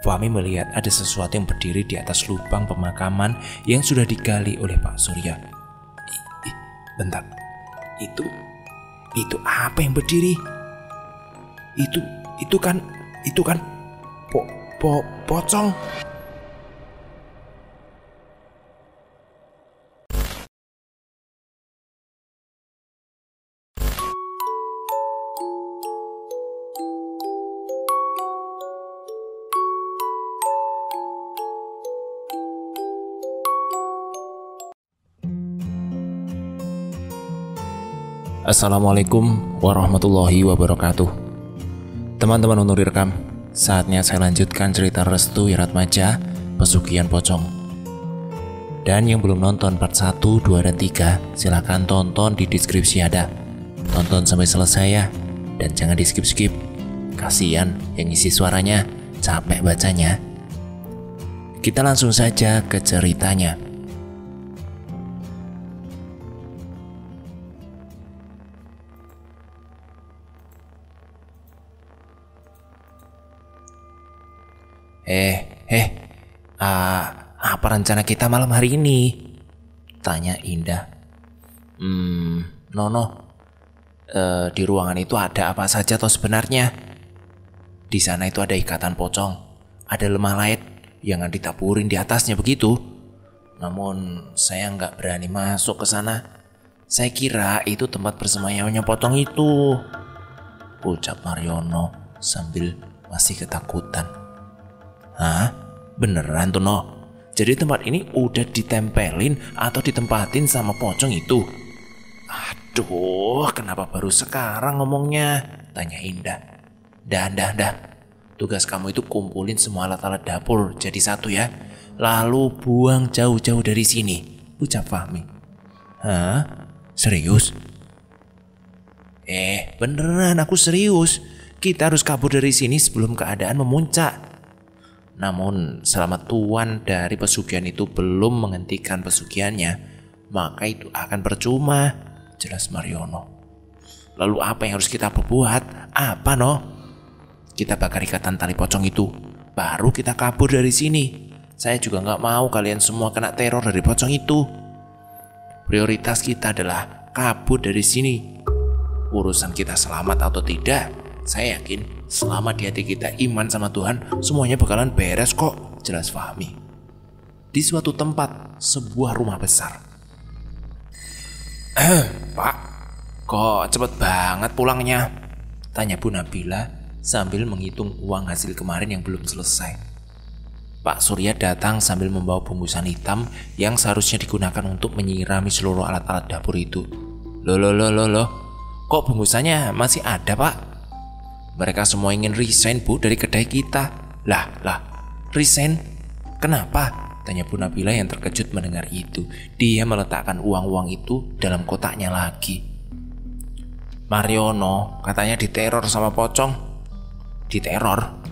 Fahmi melihat ada sesuatu yang berdiri di atas lubang pemakaman yang sudah digali oleh Pak Surya. Bentar, itu apa yang berdiri? Itu kan pocong. Assalamualaikum warahmatullahi wabarakatuh. Teman-teman Unur Direkam, saatnya saya lanjutkan cerita Restu Wiratmaja, Pesugihan Pocong. Dan yang belum nonton part 1, 2, dan 3, silahkan tonton di deskripsi ada. Tonton sampai selesai ya, dan jangan di skip-skip. Kasian yang isi suaranya, capek bacanya. Kita langsung saja ke ceritanya. Apa rencana kita malam hari ini? Tanya Indah. Nono, di ruangan itu ada apa saja toh sebenarnya? Di sana itu ada ikatan pocong, ada lemah lain yang ditaburin di atasnya begitu. Namun saya nggak berani masuk ke sana. Saya kira itu tempat persemaiannya pocong itu, ucap Mariono sambil masih ketakutan. Hah? Beneran tuh No? Jadi tempat ini udah ditempelin atau ditempatin sama pocong itu? Aduh, kenapa baru sekarang ngomongnya? Tanya Indah. Dah. Tugas kamu itu kumpulin semua alat-alat dapur jadi satu ya. Lalu buang jauh-jauh dari sini, ucap Fahmi. Hah? Serius? Beneran aku serius. Kita harus kabur dari sini sebelum keadaan memuncak. Namun selama tuan dari pesugihan itu belum menghentikan pesugihannya, maka itu akan percuma, jelas Mariono. Lalu apa yang harus kita perbuat? Apa No? Kita bakar ikatan tali pocong itu, baru kita kabur dari sini. Saya juga gak mau kalian semua kena teror dari pocong itu. Prioritas kita adalah kabur dari sini. Urusan kita selamat atau tidak, saya yakin selama di hati kita iman sama Tuhan, semuanya bakalan beres kok, jelas Fahmi. Di suatu tempat, sebuah rumah besar. Pak, kok cepet banget pulangnya? Tanya Bu Nabila sambil menghitung uang hasil kemarin yang belum selesai. Pak Surya datang sambil membawa bungkusan hitam yang seharusnya digunakan untuk menyirami seluruh alat-alat dapur itu. Loh, kok bungkusannya masih ada Pak? Mereka semua ingin resign Bu dari kedai kita. Lah, resign? Kenapa? Tanya Bu Nabila yang terkejut mendengar itu. Dia meletakkan uang-uang itu dalam kotaknya lagi. Mariono katanya diteror sama pocong. Diteror?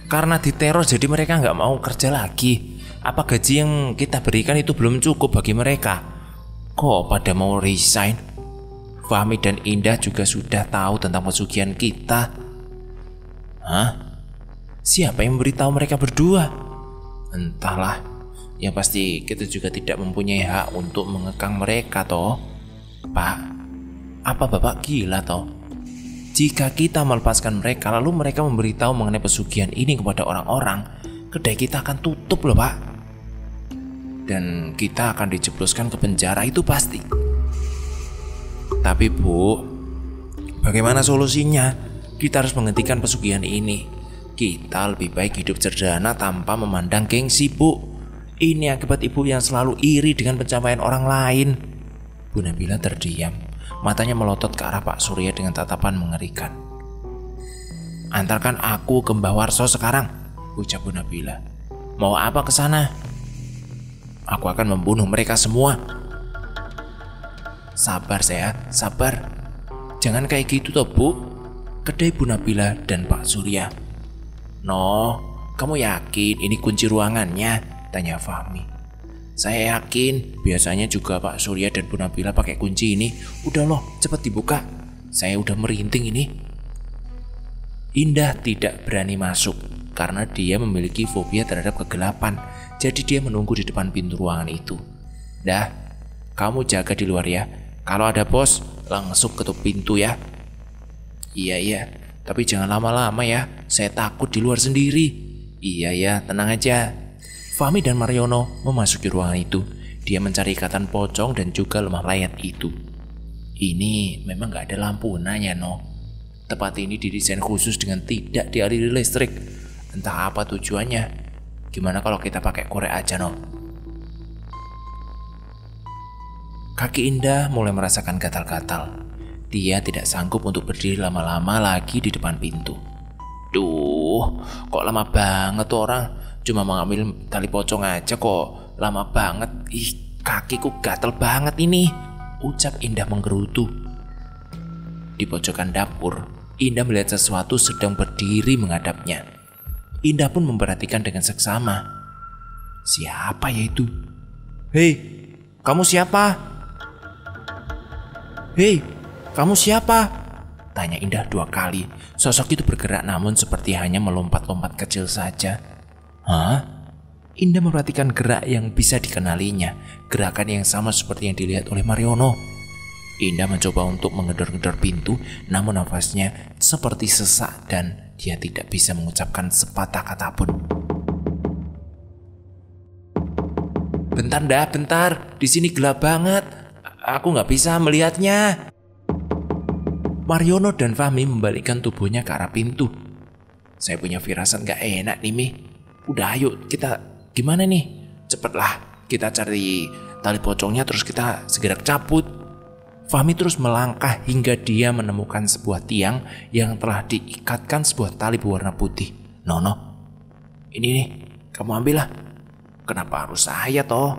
Karena diteror jadi mereka gak mau kerja lagi. Apa gaji yang kita berikan itu belum cukup bagi mereka? Kok pada mau resign? Fahmi dan Indah juga sudah tahu tentang pesugihan kita. Hah? Siapa yang memberitahu mereka berdua? Entahlah. Yang pasti kita juga tidak mempunyai hak untuk mengekang mereka toh. Pak, apa Bapak gila toh? Jika kita melepaskan mereka lalu mereka memberitahu mengenai pesugihan ini kepada orang-orang, kedai kita akan tutup loh Pak. Dan kita akan dijebloskan ke penjara itu pasti. Tapi Bu, bagaimana solusinya? Kita harus menghentikan pesugihan ini. Kita lebih baik hidup sederhana tanpa memandang gengsi Bu. Ini akibat Ibu yang selalu iri dengan pencapaian orang lain. Bu Nabila terdiam. Matanya melotot ke arah Pak Surya dengan tatapan mengerikan. Antarkan aku ke Mbah Warso sekarang, ucap Bu Nabila. Mau apa ke sana? Aku akan membunuh mereka semua. Sabar saya, sabar. Jangan kayak gitu toh Bu. Kedai Bu Nabila dan Pak Surya. No, kamu yakin ini kunci ruangannya? Tanya Fahmi. Saya yakin, biasanya juga Pak Surya dan Bu Nabila pakai kunci ini. Udah loh, cepat dibuka. Saya udah merinding ini. Indah tidak berani masuk. karena dia memiliki fobia terhadap kegelapan. Jadi dia menunggu di depan pintu ruangan itu. Dah, kamu jaga di luar ya. Kalau ada bos, langsung ketuk pintu ya. Iya, tapi jangan lama-lama ya. Saya takut di luar sendiri. Iya ya, tenang aja. Fahmi dan Mariono memasuki ruangan itu. Dia mencari ikatan pocong dan juga lemah layat itu. Ini memang gak ada lampunanya, no. Tempat ini didesain khusus dengan tidak dialiri listrik. Entah apa tujuannya. Gimana kalau kita pakai korek aja, no? Kaki Indah mulai merasakan gatal-gatal. Dia tidak sanggup untuk berdiri lama-lama lagi di depan pintu. Duh, kok lama banget tuh orang. Cuma mengambil tali pocong aja kok lama banget. Ih, kakiku gatal banget ini, ucap Indah menggerutu. Di pojokan dapur, Indah melihat sesuatu sedang berdiri menghadapnya. Indah pun memperhatikan dengan seksama. Siapa ya itu? Hei, kamu siapa? Hei, kamu siapa? Tanya Indah 2 kali. Sosok itu bergerak namun seperti hanya melompat-lompat kecil saja. Hah? Indah memperhatikan gerak yang bisa dikenalinya. Gerakan yang sama seperti yang dilihat oleh Mariono. Indah mencoba untuk menggedor-gedor pintu, namun nafasnya seperti sesak dan dia tidak bisa mengucapkan sepatah kata pun. Bentar, Dah, bentar. Di sini gelap banget. Aku nggak bisa melihatnya. Mariono dan Fahmi membalikkan tubuhnya ke arah pintu. Saya punya firasat nggak enak nih, Mi. Udah, ayo kita gimana nih? Cepatlah, kita cari tali pocongnya terus kita segera cabut. Fahmi terus melangkah hingga dia menemukan sebuah tiang yang telah diikatkan sebuah tali berwarna putih. Nono, ini nih, kamu ambillah. Kenapa harus saya toh?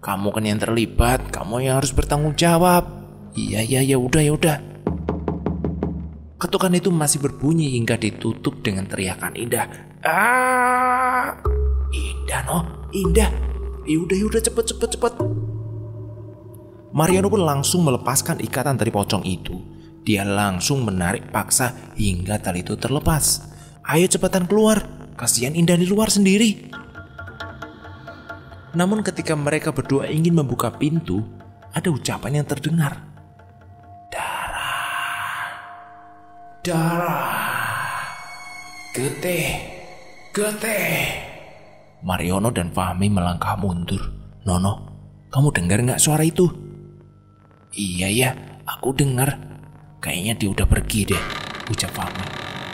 Kamu kan yang terlibat, kamu yang harus bertanggung jawab. Iya, ya udah. Ketukan itu masih berbunyi hingga ditutup dengan teriakan Indah. Indah, no, Indah. Yaudah, cepet. Mariono pun langsung melepaskan ikatan tali pocong itu. Dia langsung menarik paksa hingga tali itu terlepas. Ayo cepatan keluar, kasihan Indah di luar sendiri. Namun ketika mereka berdua ingin membuka pintu, ada ucapan yang terdengar. Darah. Getih. Mariono dan Fahmi melangkah mundur. Nono, kamu dengar gak suara itu? Iya ya, aku dengar. Kayaknya dia udah pergi deh, ucap Fahmi.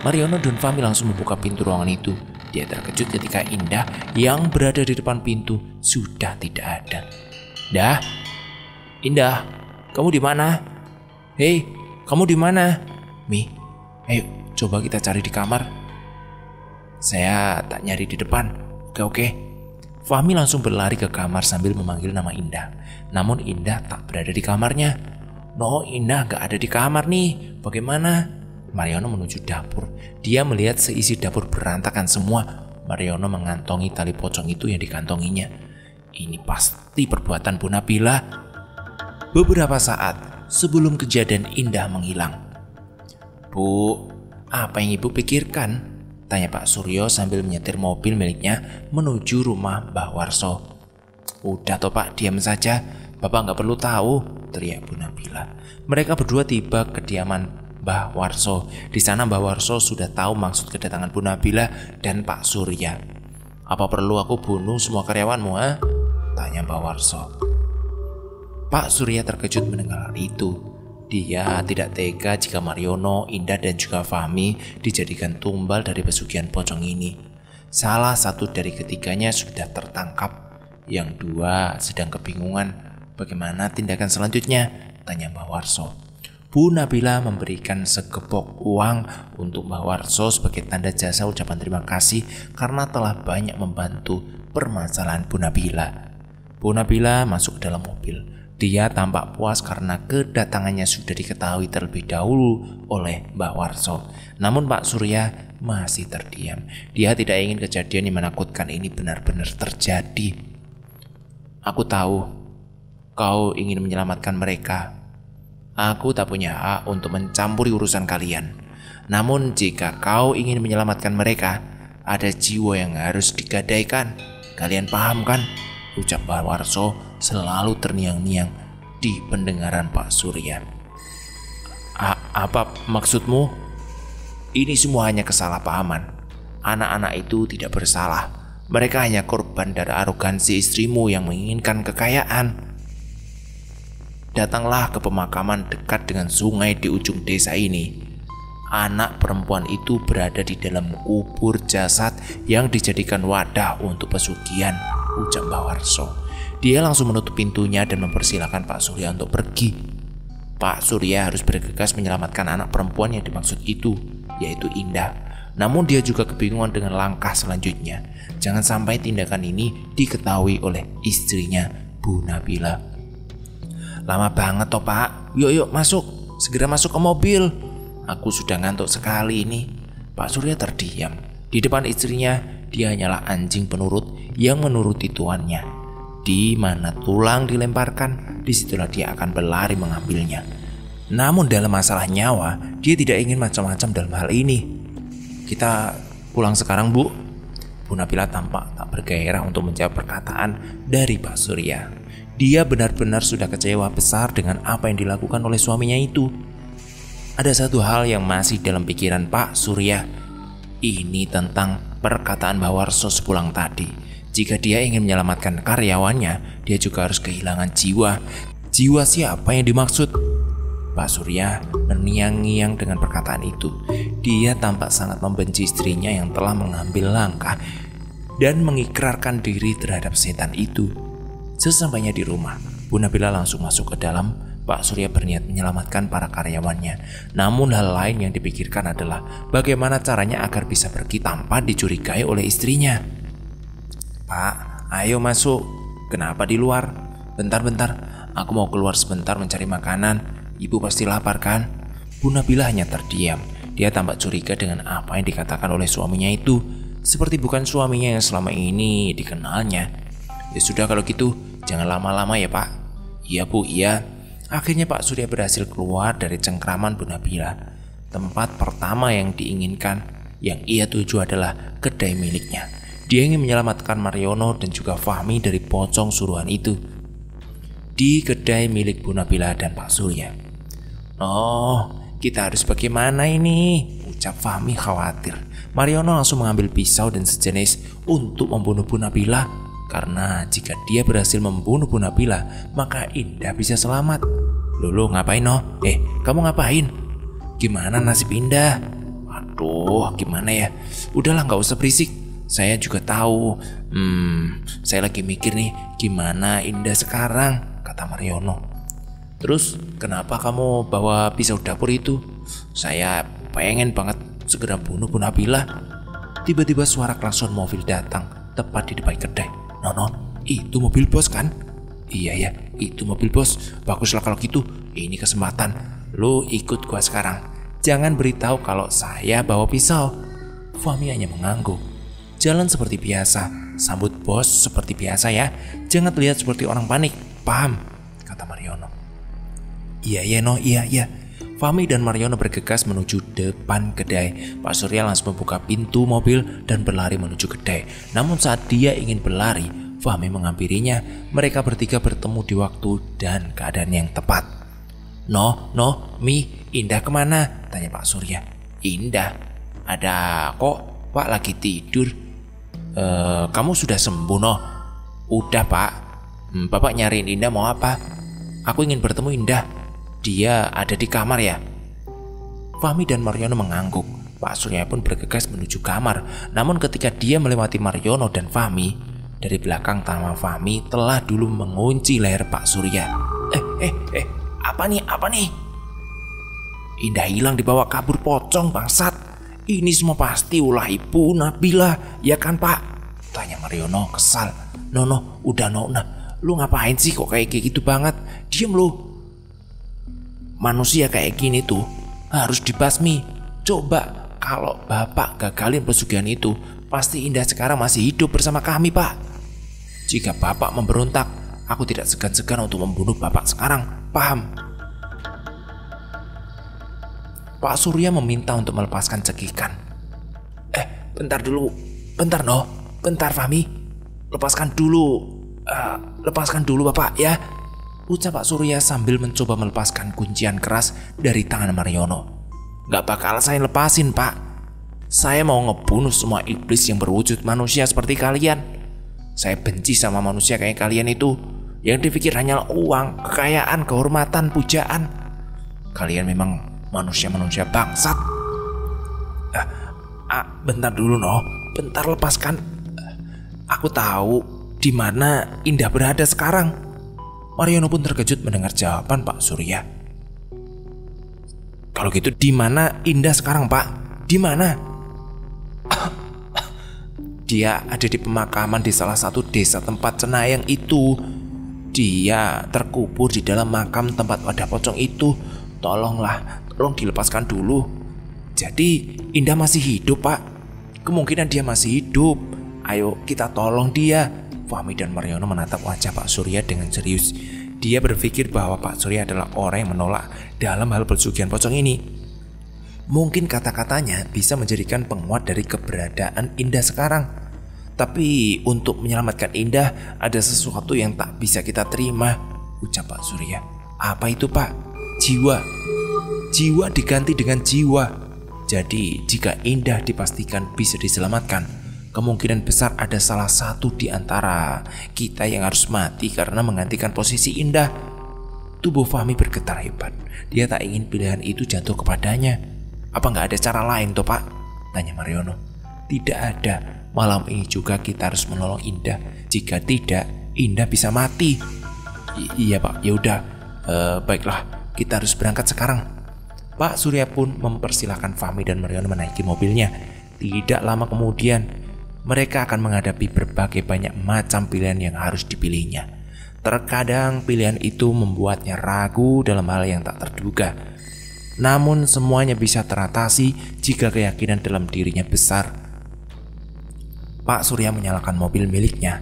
Mariono dan Fahmi langsung membuka pintu ruangan itu. Dia terkejut ketika Indah yang berada di depan pintu sudah tidak ada. Dah, Indah, kamu di mana? Hei, kamu di mana? Mi, ayo coba kita cari di kamar. Saya tak nyari di depan. Oke. Fahmi langsung berlari ke kamar sambil memanggil nama Indah. Namun Indah tak berada di kamarnya. No, Indah gak ada di kamar nih. Bagaimana? Mariono menuju dapur. Dia melihat seisi dapur berantakan semua. Mariono mengantongi tali pocong itu yang dikantonginya. Ini pasti perbuatan Bu Nabila. Beberapa saat sebelum kejadian Indah menghilang. Bu, apa yang ibu pikirkan? Tanya Pak Suryo sambil menyetir mobil miliknya menuju rumah Mbah Warso. Udah toh Pak, diam saja. Bapak gak perlu tahu, teriak Bu Nabila. Mereka berdua tiba ke kediaman Mbah Warso. Di sana Mbah Warso sudah tahu maksud kedatangan Bu Nabila dan Pak Surya. Apa perlu aku bunuh semua karyawanmu, ha? Tanya Mbah Warso. Pak Surya terkejut mendengar hal itu. Dia tidak tega jika Mariono, Indah dan juga Fahmi dijadikan tumbal dari pesugihan pocong ini. Salah satu dari ketiganya sudah tertangkap. Yang dua sedang kebingungan bagaimana tindakan selanjutnya, tanya Mbah Warso. Bu Nabila memberikan segepok uang untuk Mbah Warso sebagai tanda jasa ucapan terima kasih karena telah banyak membantu permasalahan Bu Nabila. Bu Nabila masuk ke dalam mobil. Dia tampak puas karena kedatangannya sudah diketahui terlebih dahulu oleh Mbah Warso. Namun Pak Surya masih terdiam. Dia tidak ingin kejadian yang menakutkan ini benar-benar terjadi. Aku tahu kau ingin menyelamatkan mereka. Aku tak punya hak untuk mencampuri urusan kalian. Namun jika kau ingin menyelamatkan mereka, Ada jiwa yang harus digadaikan. Kalian paham kan? Ucap Pak Warso selalu terniang-niang di pendengaran Pak Surya. Apa maksudmu? Ini semua hanya kesalahpahaman. Anak-anak itu tidak bersalah. Mereka hanya korban dari arogansi istrimu yang menginginkan kekayaan. Datanglah ke pemakaman dekat dengan sungai di ujung desa ini. Anak perempuan itu berada di dalam kubur jasad yang dijadikan wadah untuk pesugihan, ucap Mbah Warso. Dia langsung menutup pintunya dan mempersilahkan Pak Surya untuk pergi. Pak Surya harus bergegas menyelamatkan anak perempuan yang dimaksud itu, yaitu Indah. Namun dia juga kebingungan dengan langkah selanjutnya. Jangan sampai tindakan ini diketahui oleh istrinya, Bu Nabila. Lama banget toh Pak. Yuk masuk. Segera masuk ke mobil. Aku sudah ngantuk sekali ini. Pak Surya terdiam. Di depan istrinya, dia hanyalah anjing penurut yang menuruti tuannya. Di mana tulang dilemparkan, disitulah dia akan berlari mengambilnya. Namun dalam masalah nyawa, dia tidak ingin macam-macam dalam hal ini. Kita pulang sekarang, Bu. Bu Nabila tampak tak bergairah untuk menjawab perkataan dari Pak Surya. Dia benar-benar sudah kecewa besar dengan apa yang dilakukan oleh suaminya itu. Ada satu hal yang masih dalam pikiran Pak Surya. Ini tentang perkataan Mbah Warso sepulang tadi. Jika dia ingin menyelamatkan karyawannya, dia juga harus kehilangan jiwa. Jiwa siapa yang dimaksud? Pak Surya mengiang-ngiang dengan perkataan itu. Dia tampak sangat membenci istrinya yang telah mengambil langkah dan mengikrarkan diri terhadap setan itu. Sesampainya di rumah, Bu Nabila langsung masuk ke dalam. Pak Surya berniat menyelamatkan para karyawannya. Namun hal lain yang dipikirkan adalah bagaimana caranya agar bisa pergi tanpa dicurigai oleh istrinya. Pak, ayo masuk. Kenapa di luar? Bentar, aku mau keluar sebentar mencari makanan. Ibu pasti lapar kan? Bu Nabila hanya terdiam. Dia tampak curiga dengan apa yang dikatakan oleh suaminya itu. Seperti bukan suaminya yang selama ini dikenalnya. Ya sudah kalau gitu, jangan lama-lama ya Pak. Iya Bu, iya. Akhirnya Pak Surya berhasil keluar dari cengkraman Bu Nabila. Tempat pertama yang diinginkan, yang ia tuju adalah kedai miliknya. Dia ingin menyelamatkan Mariono dan juga Fahmi dari pocong suruhan itu. Di kedai milik Bu Nabila dan Pak Surya. Oh, kita harus bagaimana ini? Ucap Fahmi khawatir. Mariono langsung mengambil pisau dan sejenis untuk membunuh Bu Nabila. Karena jika dia berhasil membunuh Bu Nabila, maka Indah bisa selamat. Lulu ngapain no? Kamu ngapain? Gimana nasib Indah? Waduh, gimana ya? Udahlah gak usah berisik. Saya juga tahu. Saya lagi mikir nih, gimana Indah sekarang? Kata Mariono. Terus kenapa kamu bawa pisau dapur itu? Saya pengen banget segera bunuh Bu Nabila. Tiba-tiba suara klakson mobil datang tepat di depan kedai. Nono, itu mobil bos kan? Iya ya, itu mobil bos. Baguslah kalau gitu, ini kesempatan. Lu ikut gua sekarang. Jangan beritahu kalau saya bawa pisau. Fahmi hanya mengangguk. Jalan seperti biasa, sambut bos seperti biasa ya. Jangan terlihat seperti orang panik. Paham? Kata Mariono. Iya no, iya. Fahmi dan Mariono bergegas menuju depan kedai. Pak Surya langsung membuka pintu mobil dan berlari menuju kedai. Namun saat dia ingin berlari, Fahmi menghampirinya. Mereka bertiga bertemu di waktu dan keadaan yang tepat. No, Mi, Indah kemana? Tanya Pak Surya. Indah? Ada kok, Pak lagi tidur. Kamu sudah sembuh no? Udah Pak. Bapak nyariin Indah mau apa? Aku ingin bertemu Indah. Dia ada di kamar ya? Fahmi dan Mariono mengangguk. Pak Surya pun bergegas menuju kamar. Namun ketika dia melewati Mariono dan Fahmi, dari belakang tangan Fahmi telah dulu mengunci leher Pak Surya. Apa nih? Indah hilang dibawa kabur pocong bangsat. Ini semua pasti ulah Ibu Nabila, ya kan Pak? Tanya Mariono kesal. No, udah no. Lu ngapain sih kok kayak gitu banget? Diem lu. Manusia kayak gini tuh harus dibasmi. Coba kalau Bapak gagalin pesugihan itu, pasti Indah sekarang masih hidup bersama kami Pak. Jika Bapak memberontak, aku tidak segan-segan untuk membunuh Bapak sekarang. Paham? Pak Surya meminta untuk melepaskan cekikan. Bentar dulu. Bentar no, bentar Fahmi. Lepaskan dulu Bapak ya, ucap Pak Surya sambil mencoba melepaskan kuncian keras dari tangan Mariono. Gak bakal saya lepasin Pak. Saya mau ngebunuh semua iblis yang berwujud manusia seperti kalian. Saya benci sama manusia kayak kalian itu, yang dipikir hanyalah uang, kekayaan, kehormatan, pujaan. Kalian memang manusia-manusia bangsat. Bentar dulu no, bentar lepaskan. Aku tahu di mana Indah berada sekarang. Mariono pun terkejut mendengar jawaban Pak Surya. Kalau gitu di mana Indah sekarang Pak? Di mana? Dia ada di pemakaman di salah satu desa tempat Cenayang itu. Dia terkubur di dalam makam tempat wadah pocong itu. Tolong dilepaskan dulu. Jadi Indah masih hidup Pak. Kemungkinan dia masih hidup. Ayo kita tolong dia. Fahmi dan Mariono menatap wajah Pak Surya dengan serius. Dia berpikir bahwa Pak Surya adalah orang yang menolak dalam hal pesugihan pocong ini. Mungkin kata-katanya bisa menjadikan penguat dari keberadaan Indah sekarang. Tapi untuk menyelamatkan Indah ada sesuatu yang tak bisa kita terima, ucap Pak Surya. Apa itu Pak? Jiwa. Jiwa diganti dengan jiwa. Jadi jika Indah dipastikan bisa diselamatkan, kemungkinan besar ada salah satu di antara kita yang harus mati karena menggantikan posisi Indah. Tubuh Fahmi bergetar hebat. Dia tak ingin pilihan itu jatuh kepadanya. Apa nggak ada cara lain toh Pak? Tanya Mariono. Tidak ada. Malam ini juga kita harus menolong Indah. Jika tidak, Indah bisa mati. Iya Pak. Ya udah. Baiklah. Kita harus berangkat sekarang. Pak Surya pun mempersilahkan Fahmi dan Mariono menaiki mobilnya. Tidak lama kemudian, mereka akan menghadapi berbagai banyak macam pilihan yang harus dipilihnya. Terkadang pilihan itu membuatnya ragu dalam hal yang tak terduga. Namun semuanya bisa teratasi jika keyakinan dalam dirinya besar. Pak Surya menyalakan mobil miliknya.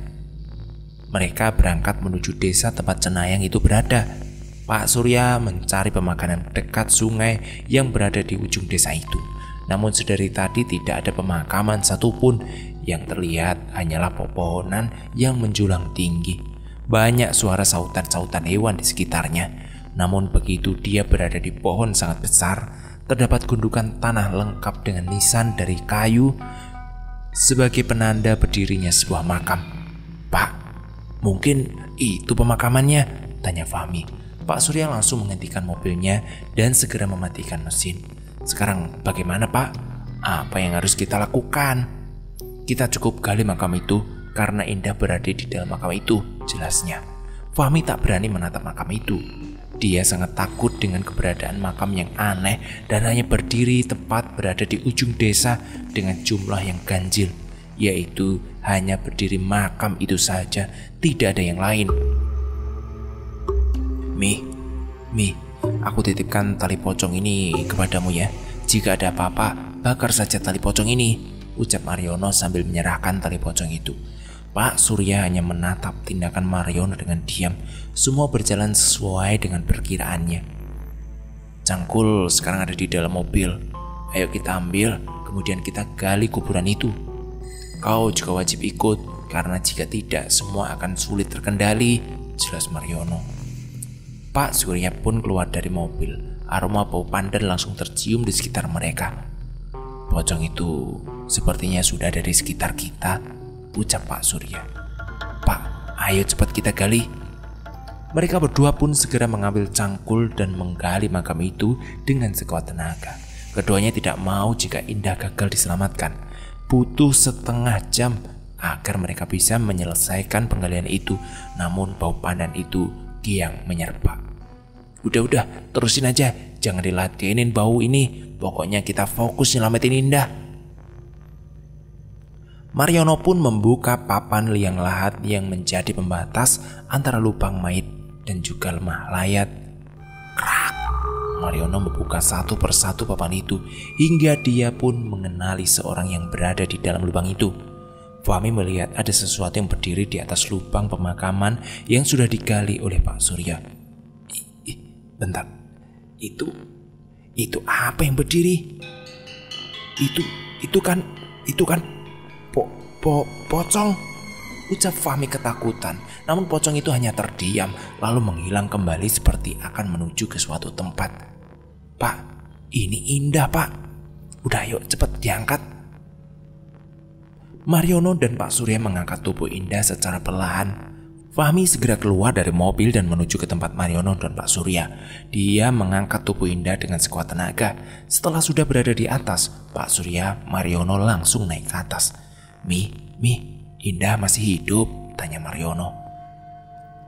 Mereka berangkat menuju desa tempat Cenayang itu berada. Pak Surya mencari pemakanan dekat sungai yang berada di ujung desa itu. Namun sedari tadi tidak ada pemakaman satupun. Yang terlihat hanyalah pepohonan yang menjulang tinggi. Banyak suara sautan-sautan hewan di sekitarnya. Namun begitu dia berada di pohon sangat besar, terdapat gundukan tanah lengkap dengan nisan dari kayu sebagai penanda berdirinya sebuah makam. Pak, mungkin itu pemakamannya, tanya Fahmi. Pak Surya langsung menghentikan mobilnya dan segera mematikan mesin. Sekarang bagaimana Pak? Apa yang harus kita lakukan? Kita cukup gali makam itu karena Indah berada di dalam makam itu, jelasnya. Fahmi tak berani menatap makam itu. Dia sangat takut dengan keberadaan makam yang aneh dan hanya berdiri tepat berada di ujung desa dengan jumlah yang ganjil, yaitu hanya berdiri makam itu saja, tidak ada yang lain. Mi, aku titipkan tali pocong ini kepadamu ya. Jika ada apa-apa, bakar saja tali pocong ini, ucap Mariono sambil menyerahkan tali pocong itu. Pak Surya hanya menatap tindakan Mariono dengan diam. Semua berjalan sesuai dengan perkiraannya. Cangkul sekarang ada di dalam mobil. Ayo kita ambil, kemudian kita gali kuburan itu. Kau juga wajib ikut, karena jika tidak semua akan sulit terkendali, jelas Mariono. Pak Surya pun keluar dari mobil. Aroma bau pandan langsung tercium di sekitar mereka. Pocong itu sepertinya sudah ada di sekitar kita, ucap Pak Surya. Pak, ayo cepat kita gali. Mereka berdua pun segera mengambil cangkul dan menggali makam itu dengan sekuat tenaga. Keduanya tidak mau jika Indah gagal diselamatkan. Butuh setengah jam agar mereka bisa menyelesaikan penggalian itu. Namun bau pandan itu kian menyerpak. Udah, terusin aja. Jangan diladenin bau ini. Pokoknya kita fokus nyelamatin Indah. Mariono pun membuka papan liang lahat yang menjadi pembatas antara lubang mayit dan juga lemah layat. Krak! Mariono membuka satu persatu papan itu hingga dia pun mengenali seorang yang berada di dalam lubang itu. Fahmi melihat ada sesuatu yang berdiri di atas lubang pemakaman yang sudah digali oleh Pak Surya. Bentar, itu apa yang berdiri? Itu kan Pocong, ucap Fahmi ketakutan. Namun pocong itu hanya terdiam lalu menghilang kembali seperti akan menuju ke suatu tempat. Pak, ini Indah pak. Udah yuk cepet diangkat. Mariono dan Pak Surya mengangkat tubuh Indah secara perlahan. Fahmi segera keluar dari mobil dan menuju ke tempat Mariono dan Pak Surya. Dia mengangkat tubuh Indah dengan sekuat tenaga. Setelah sudah berada di atas, Pak Surya, Mariono langsung naik ke atas. Mi, Indah masih hidup? Tanya Mariono.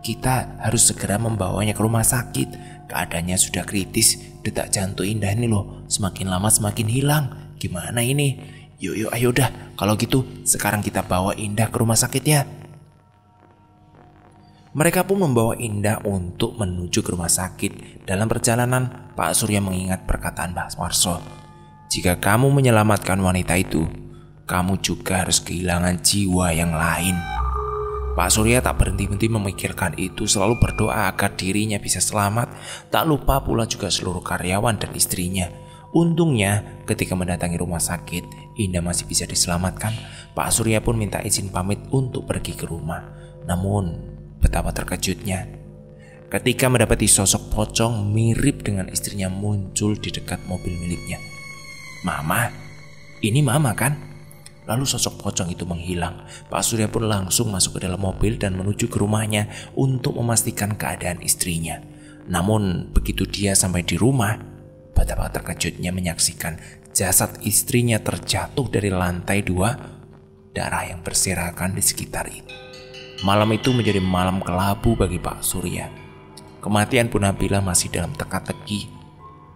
Kita harus segera membawanya ke rumah sakit. Keadaannya sudah kritis. Detak jantung Indah ini loh, semakin lama semakin hilang. Gimana ini? Yuk, ayo dah. Kalau gitu, sekarang kita bawa Indah ke rumah sakit ya. Mereka pun membawa Indah untuk menuju ke rumah sakit. Dalam perjalanan, Pak Surya mengingat perkataan Mbah Warso. Jika kamu menyelamatkan wanita itu, kamu juga harus kehilangan jiwa yang lain. Pak Surya tak berhenti-henti memikirkan itu, selalu berdoa agar dirinya bisa selamat. Tak lupa pula juga seluruh karyawan dan istrinya. Untungnya ketika mendatangi rumah sakit, Indah masih bisa diselamatkan. Pak Surya pun minta izin pamit untuk pergi ke rumah. Namun betapa terkejutnya ketika mendapati sosok pocong mirip dengan istrinya muncul di dekat mobil miliknya. Mama, ini mama kan? Lalu sosok pocong itu menghilang. Pak Surya pun langsung masuk ke dalam mobil dan menuju ke rumahnya untuk memastikan keadaan istrinya. Namun begitu dia sampai di rumah, betapa terkejutnya menyaksikan jasad istrinya terjatuh dari lantai 2, darah yang berserakan di sekitar itu. Malam itu menjadi malam kelabu bagi Pak Surya. Kematian Bu Nabila masih dalam teka-teki.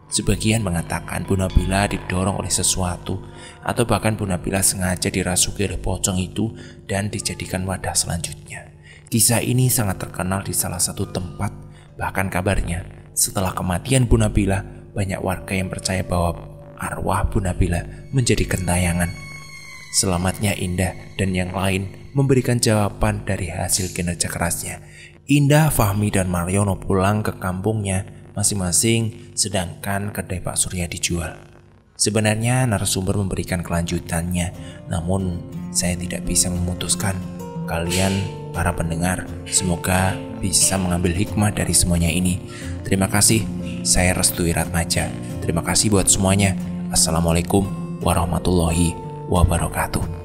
Sebagian mengatakan Bu Nabila didorong oleh sesuatu, atau bahkan Bu Nabila sengaja dirasuki oleh pocong itu dan dijadikan wadah selanjutnya. Kisah ini sangat terkenal di salah satu tempat. Bahkan kabarnya setelah kematian Bu Nabila, banyak warga yang percaya bahwa arwah Bu Nabila menjadi gentayangan. Selamatnya Indah dan yang lain memberikan jawaban dari hasil kinerja kerasnya. Indah, Fahmi, dan Mariono pulang ke kampungnya masing-masing, sedangkan kedai Pak Surya dijual. Sebenarnya narasumber memberikan kelanjutannya, namun saya tidak bisa memutuskan. Kalian, para pendengar, semoga bisa mengambil hikmah dari semuanya ini. Terima kasih, saya Restu Wiratmaja. Terima kasih buat semuanya. Assalamualaikum warahmatullahi wabarakatuh.